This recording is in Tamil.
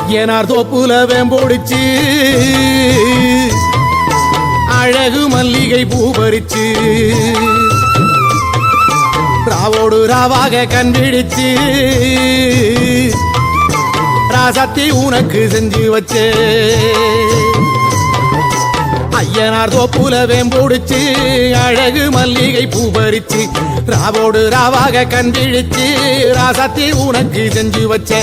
ஐயனார் தோப்புல வேம்போடிச்சு அழகு மல்லிகை பூ பறிச்சு ராவோடு ராவாக கண்பிடிச்சு ராசத்தி உனக்கு செஞ்சு வச்சே ஐயனார் தோப்புல வேம்போடிச்சு அழகு மல்லிகை பூ பறிச்சு ராவோடு ராவாக கண்பிடிச்சு ராசத்தி உனக்கு செஞ்சு வச்சே